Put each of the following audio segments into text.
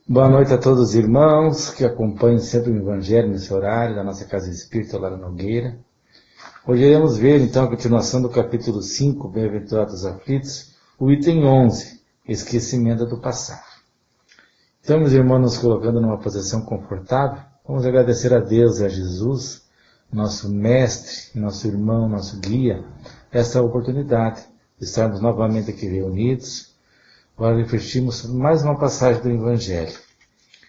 Boa noite a todos os irmãos que acompanham sempre o Evangelho nesse horário da nossa Casa Espírita Lara Nogueira. Hoje iremos ver então a continuação do capítulo 5, Bem-aventurados aflitos, o item 11, esquecimento do passado. Então, meus irmãos, nos colocando numa posição confortável, vamos agradecer a Deus e a Jesus, nosso mestre, nosso irmão, nosso guia, esta oportunidade de estarmos novamente aqui reunidos para refletirmos sobre mais uma passagem do Evangelho,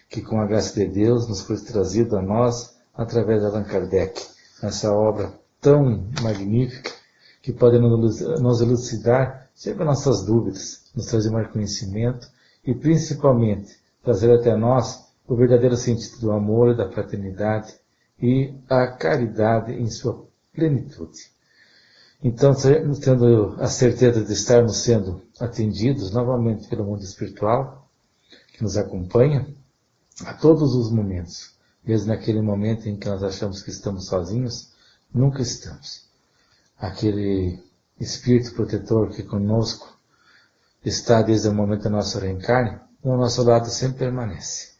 que com a graça de Deus nos foi trazido a nós através de Allan Kardec, nessa obra tão magnífica que pode nos elucidar sempre nossas dúvidas, nos trazer mais conhecimento e principalmente trazer até nós o verdadeiro sentido do amor e da fraternidade e a caridade em sua plenitude. Então, tendo a certeza de estarmos sendo atendidos novamente pelo mundo espiritual, que nos acompanha a todos os momentos, mesmo naquele momento em que nós achamos que estamos sozinhos, nunca estamos. Aquele Espírito protetor que conosco está desde o momento do nosso reencarne, ao nosso lado sempre permanece.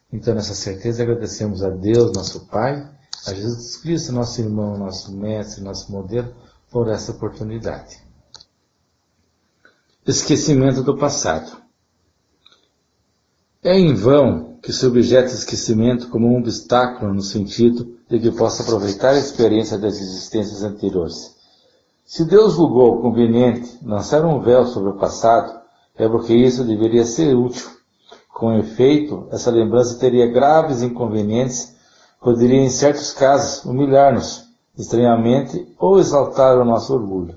Então, nessa certeza, agradecemos a Deus, nosso Pai, a Jesus Cristo, nosso irmão, nosso mestre, nosso modelo, por essa oportunidade. Esquecimento do passado. É em vão que se objeta esquecimento como um obstáculo no sentido de que possa aproveitar a experiência das existências anteriores. Se Deus julgou conveniente lançar um véu sobre o passado, é porque isso deveria ser útil. Com efeito, essa lembrança teria graves inconvenientes, poderia em certos casos humilhar-nos, estranhamente, ou exaltar o nosso orgulho,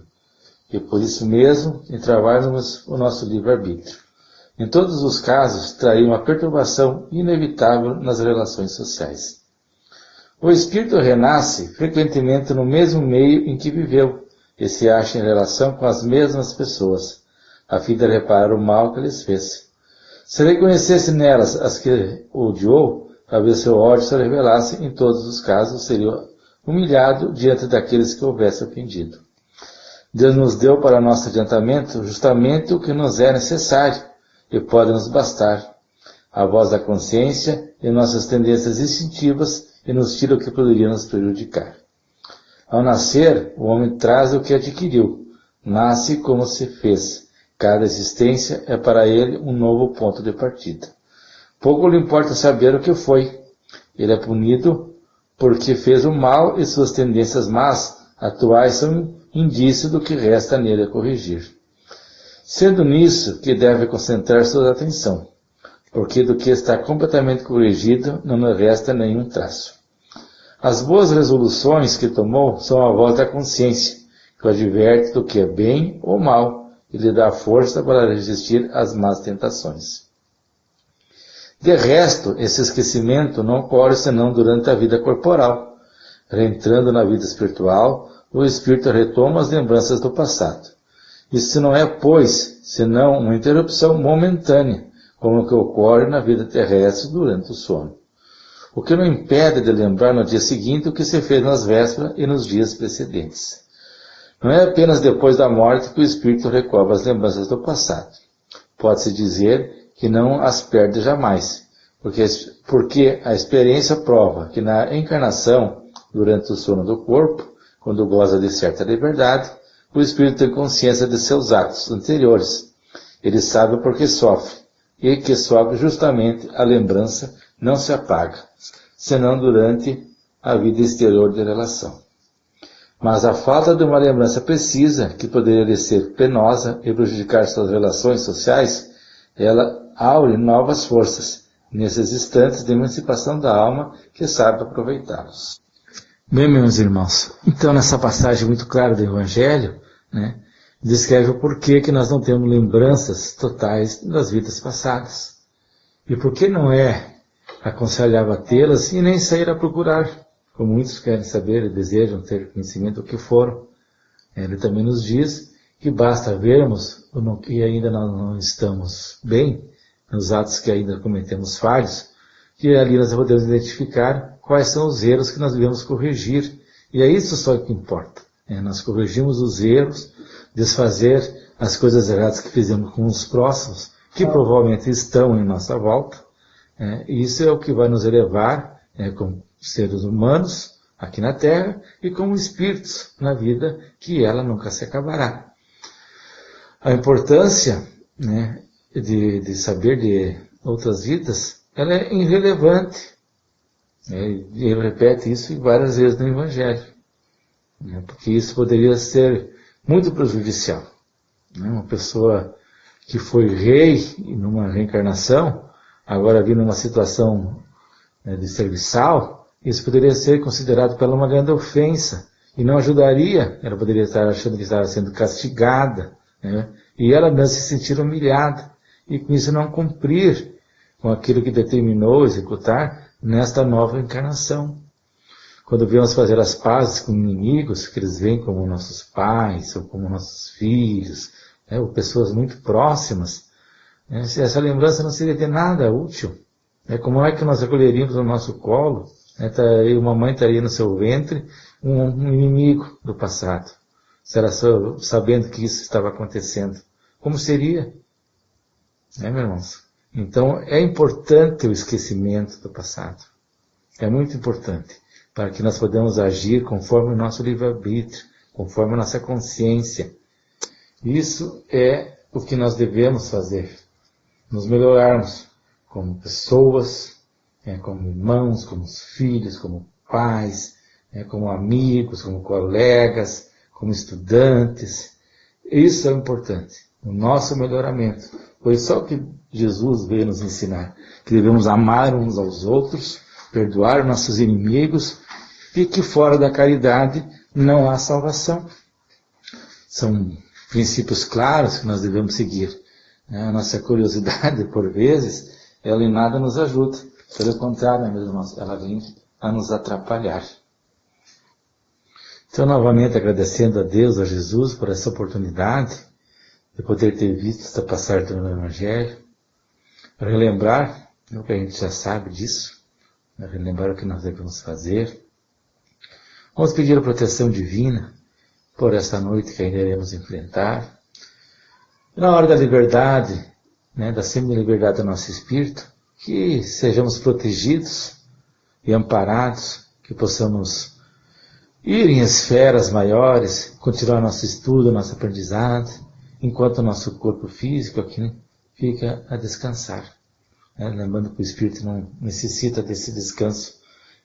e por isso mesmo entravarmos o nosso livre-arbítrio. Em todos os casos, traria uma perturbação inevitável nas relações sociais. O espírito renasce frequentemente no mesmo meio em que viveu, e se acha em relação com as mesmas pessoas, a fim de reparar o mal que lhes fez. Se reconhecesse nelas as que odiou, talvez seu ódio se revelasse em todos os casos, seria humilhado diante daqueles que houvesse ofendido. Deus nos deu para nosso adiantamento justamente o que nos é necessário e pode nos bastar. A voz da consciência e nossas tendências instintivas e nos tira o que poderia nos prejudicar. Ao nascer, o homem traz o que adquiriu. Nasce como se fez. Cada existência é para ele um novo ponto de partida. Pouco lhe importa saber o que foi. Ele é punido porque fez o mal e suas tendências más atuais são indício do que resta nele a corrigir. Sendo nisso que deve concentrar sua atenção, porque do que está completamente corrigido não lhe resta nenhum traço. As boas resoluções que tomou são a voz da consciência, que o adverte do que é bem ou mal e lhe dá força para resistir às más tentações. De resto, esse esquecimento não ocorre senão durante a vida corporal. Reentrando na vida espiritual, o espírito retoma as lembranças do passado. Isso não é, pois, senão uma interrupção momentânea, como o que ocorre na vida terrestre durante o sono. O que não impede de lembrar no dia seguinte o que se fez nas vésperas e nos dias precedentes. Não é apenas depois da morte que o espírito recobra as lembranças do passado. Pode-se dizer que não as perde jamais, porque a experiência prova que na encarnação, durante o sono do corpo, quando goza de certa liberdade, o espírito tem consciência de seus atos anteriores. Ele sabe por que sofre, e que sofre justamente a lembrança não se apaga, senão durante a vida exterior de relação. Mas a falta de uma lembrança precisa, que poderia ser penosa e prejudicar suas relações sociais, ela aure novas forças, nesses instantes de emancipação da alma que sabe aproveitá-los. Bem, meus irmãos, então nessa passagem muito clara do Evangelho, descreve o porquê que nós não temos lembranças totais das vidas passadas. E por que não é aconselhável tê-las e nem sair a procurar, como muitos querem saber e desejam ter conhecimento do que foram. Ele também nos diz que basta vermos no que ainda não estamos bem, nos atos que ainda cometemos falhos, que ali nós podemos identificar quais são os erros que nós devemos corrigir. E é isso só que importa. Nós corrigimos os erros, desfazer as coisas erradas que fizemos com os próximos, que provavelmente estão em nossa volta, E isso é o que vai nos elevar como seres humanos aqui na Terra e como espíritos na vida, que ela nunca se acabará. A importância de saber de outras vidas, ela é irrelevante. Ele repete isso várias vezes no Evangelho, porque isso poderia ser muito prejudicial. Uma pessoa que foi rei numa reencarnação, agora vindo numa situação de serviçal, isso poderia ser considerado pela uma grande ofensa, e não ajudaria, ela poderia estar achando que estava sendo castigada, e ela mesma se sentir humilhada, e com isso não cumprir com aquilo que determinou executar nesta nova encarnação. Quando viemos fazer as pazes com inimigos, que eles veem como nossos pais, ou como nossos filhos, ou pessoas muito próximas, essa lembrança não seria de nada útil. Como é que nós acolheríamos no nosso colo, uma mãe estaria no seu ventre, um inimigo do passado, será sabendo que isso estava acontecendo. Como seria? Meus irmãos? Então, é importante o esquecimento do passado. É muito importante, para que nós podamos agir conforme o nosso livre-arbítrio, conforme a nossa consciência. Isso é o que nós devemos fazer. Nos melhorarmos como pessoas, como irmãos, como filhos, como pais, como amigos, como colegas, como estudantes. Isso é importante, o nosso melhoramento. Foi só o que Jesus veio nos ensinar, que devemos amar uns aos outros, perdoar nossos inimigos, e que fora da caridade não há salvação. São princípios claros que nós devemos seguir. A nossa curiosidade, por vezes, ela em nada nos ajuda. Pelo contrário, meus irmãos, ela vem a nos atrapalhar. Então, novamente, agradecendo a Deus, a Jesus, por essa oportunidade de poder ter visto esta passagem do Evangelho, para relembrar o que a gente já sabe disso, relembrar o que nós devemos fazer. Vamos pedir a proteção divina por esta noite que ainda iremos enfrentar. Na hora da liberdade, da semi-liberdade do nosso espírito, que sejamos protegidos e amparados, que possamos ir em esferas maiores, continuar nosso estudo, nosso aprendizado, enquanto o nosso corpo físico aqui fica a descansar. Lembrando que o espírito não necessita desse descanso.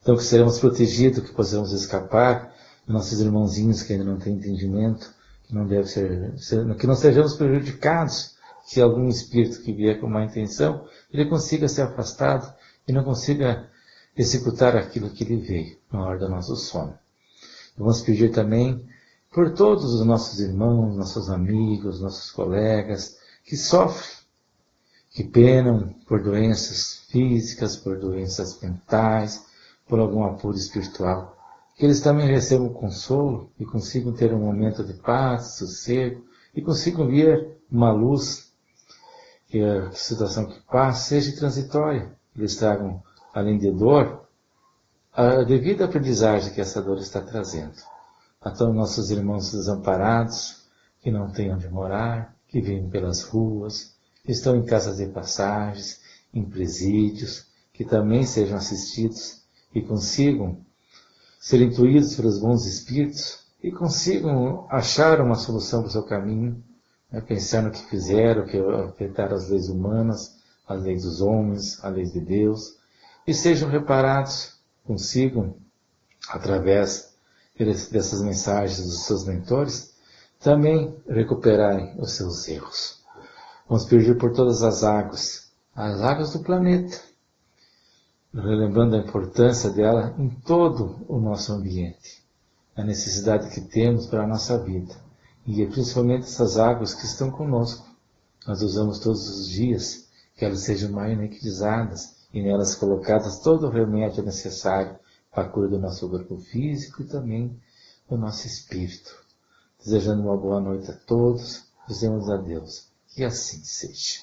Então que seremos protegidos, que possamos escapar dos nossos irmãozinhos que ainda não têm entendimento, que não sejamos prejudicados, se algum espírito que vier com má intenção, ele consiga ser afastado e não consiga executar aquilo que ele veio na hora do nosso sono. Vamos pedir também por todos os nossos irmãos, nossos amigos, nossos colegas que sofrem, que penam por doenças físicas, por doenças mentais, por algum apuro espiritual. Que eles também recebam consolo e consigam ter um momento de paz, sossego, e consigam ver uma luz, que a situação que passa seja transitória. Eles tragam, além de dor, a devida aprendizagem que essa dor está trazendo. A todos nossos irmãos desamparados, que não têm onde morar, que vivem pelas ruas, que estão em casas de passagens, em presídios, que também sejam assistidos e consigam ser intuídos pelos bons espíritos e consigam achar uma solução para o seu caminho, pensar no que fizeram, que afetaram as leis humanas, as leis dos homens, as leis de Deus, e sejam reparados, consigam, através dessas mensagens dos seus mentores, também recuperarem os seus erros. Vamos pedir por todas as águas do planeta, relembrando a importância dela em todo o nosso ambiente, a necessidade que temos para a nossa vida, e principalmente essas águas que estão conosco. Nós usamos todos os dias, que elas sejam magnetizadas e nelas colocadas todo o remédio necessário para a cura do nosso corpo físico e também do nosso espírito. Desejando uma boa noite a todos, dizemos a Deus que assim seja.